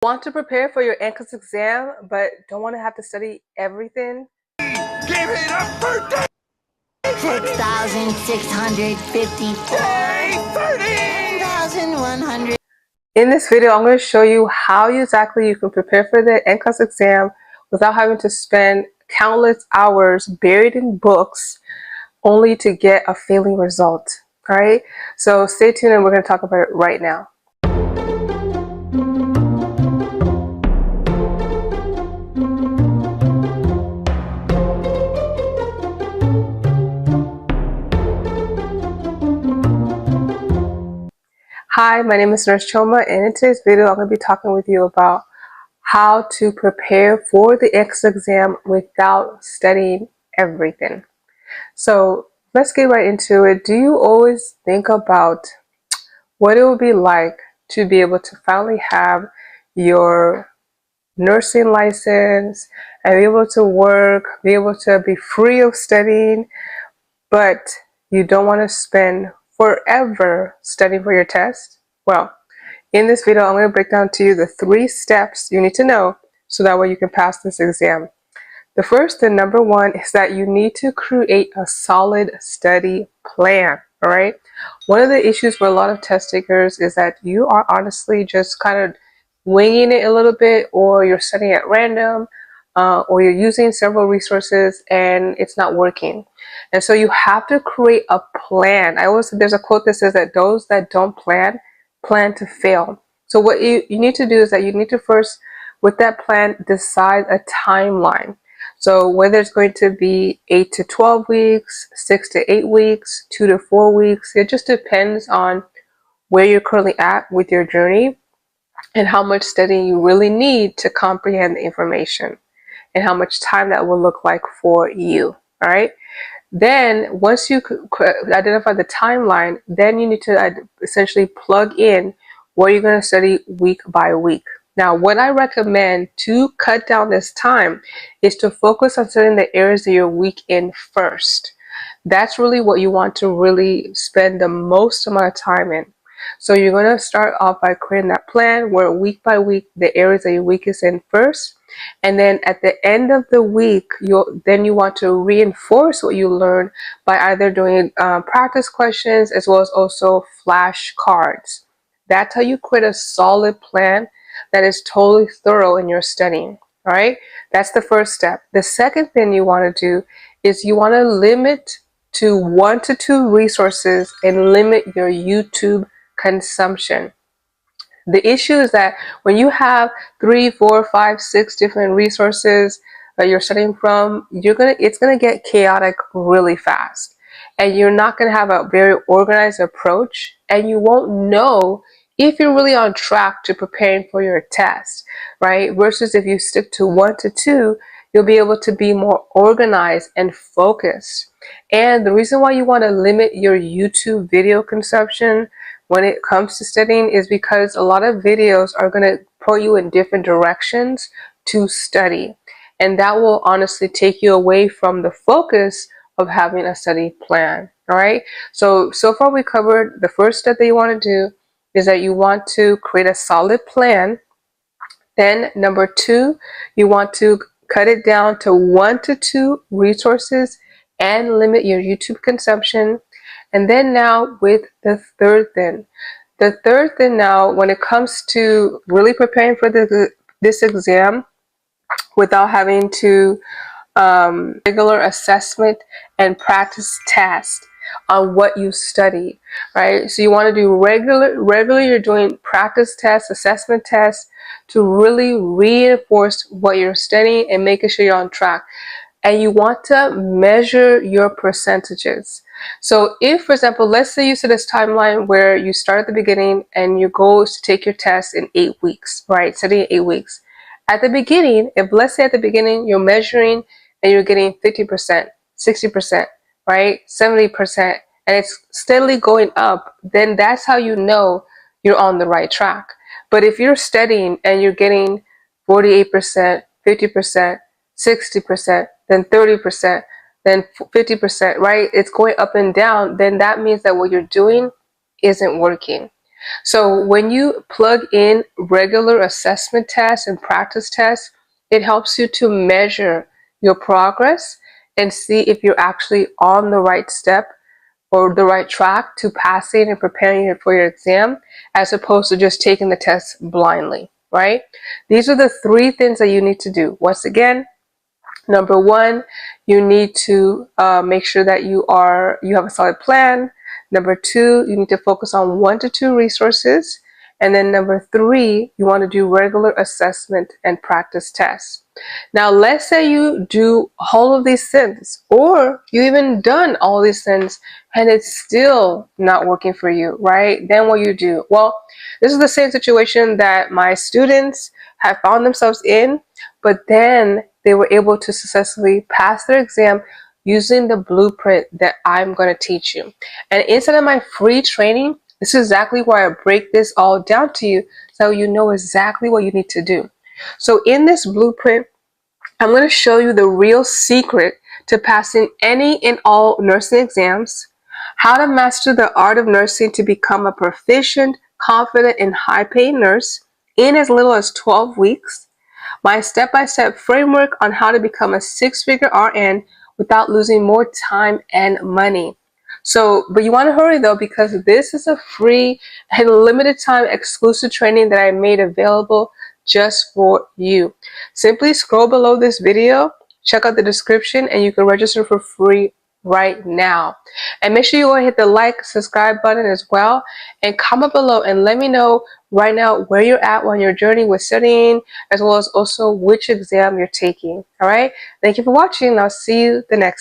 Want to prepare for your NCLEX exam, but don't want to have to study everything? Give it up for 6,654. 10,100. In this video, I'm going to show you how exactly you can prepare for the NCLEX exam without having to spend countless hours buried in books only to get a failing result. All right, so stay tuned and we're going to talk about it right now. Hi, my name is Nurse Choma, and in today's video, I'm going to be talking with you about how to prepare for the NCLEX exam without studying everything. So let's get right into it. Do you always think about what it would be like to be able to finally have your nursing license and be able to work, be able to be free of studying, but you don't want to spend forever studying for your test? Well, in this video, I'm going to break down to you the 3 steps you need to know so that way you can pass this exam. The first and number one is that you need to create a solid study plan. All right. One of the issues for a lot of test takers is that you are honestly just kind of winging it a little bit, or you're studying at random, or you're using several resources and it's not working. And so you have to create a plan. There's a quote that says that those that don't plan to fail. So what you need to do is that you need to first, with that plan, decide a timeline. So whether it's going to be 8 to 12 weeks, 6 to 8 weeks, 2 to 4 weeks, it just depends on where you're currently at with your journey and how much studying you really need to comprehend the information and how much time that will look like for you. All right. Then once you identify the timeline, then you need to essentially plug in what you're going to study week by week. Now, what I recommend to cut down this time is to focus on studying the areas that you're weak in first. That's really what you want to really spend the most amount of time in. So you're going to start off by creating that plan where week by week, the areas that you're weakest in first. And then at the end of the week, you want to reinforce what you learned by either doing practice questions as well as also flashcards. That's how you create a solid plan that is totally thorough in your studying. All right, that's the first step. The second thing you want to do is you want to limit to 1 to 2 resources and limit your YouTube consumption. The issue is that when you have 3, 4, 5, 6 different resources that you're studying from, it's gonna get chaotic really fast, and you're not gonna have a very organized approach, and you won't know if you're really on track to preparing for your test, right? Versus if you stick to 1 to 2, you'll be able to be more organized and focused. And the reason why you want to limit your YouTube video consumption when it comes to studying is because a lot of videos are going to put you in different directions to study. And that will honestly take you away from the focus of having a study plan. All right. So far we covered the first step that you want to do is that you want to create a solid plan. Then number 2, you want to cut it down to 1 to 2 resources and limit your YouTube consumption. And then now with the third thing. The third thing now, when it comes to really preparing for this exam without having to regular assessment and practice tests on what you study, right? So you want to do regularly you're doing practice tests, assessment tests to really reinforce what you're studying and making sure you're on track. And you want to measure your percentages. So if, for example, let's say you set this timeline where you start at the beginning and your goal is to take your test in 8 weeks, right? Studying 8 weeks. At the beginning, if let's say at the beginning you're measuring and you're getting 50%, 60%, right? 70%, and it's steadily going up, then that's how you know you're on the right track. But if you're studying and you're getting 48%, 50%, 60%, then 30%, then 50%, right? It's going up and down. Then that means that what you're doing isn't working. So when you plug in regular assessment tests and practice tests, it helps you to measure your progress and see if you're actually on the right step or the right track to passing and preparing for your exam, as opposed to just taking the test blindly, right? These are the three things that you need to do. Once again, number one, you need to make sure that you have a solid plan. Number two, you need to focus on 1 to 2 resources. And then number three, you want to do regular assessment and practice tests. Now, let's say you do all of these things, or you even done all these things and it's still not working for you, right? Then what you do? Well, this is the same situation that my students have found themselves in, but then they were able to successfully pass their exam using the blueprint that I'm going to teach you. And inside of my free training, this is exactly where I break this all down to you so you know exactly what you need to do. So in this blueprint, I'm going to show you the real secret to passing any and all nursing exams, how to master the art of nursing to become a proficient, confident, and high-paid nurse in as little as 12 weeks, my step-by-step framework on how to become a 6-figure RN without losing more time and money. So, but you want to hurry though, because this is a free and limited time exclusive training that I made available just for you. Simply scroll below this video, check out the description, and you can register for free right now. And make sure you go and hit the like, subscribe button as well, and comment below and let me know right now where you're at on your journey with studying, as well as also which exam you're taking. All right. Thank you for watching. I'll see you the next time.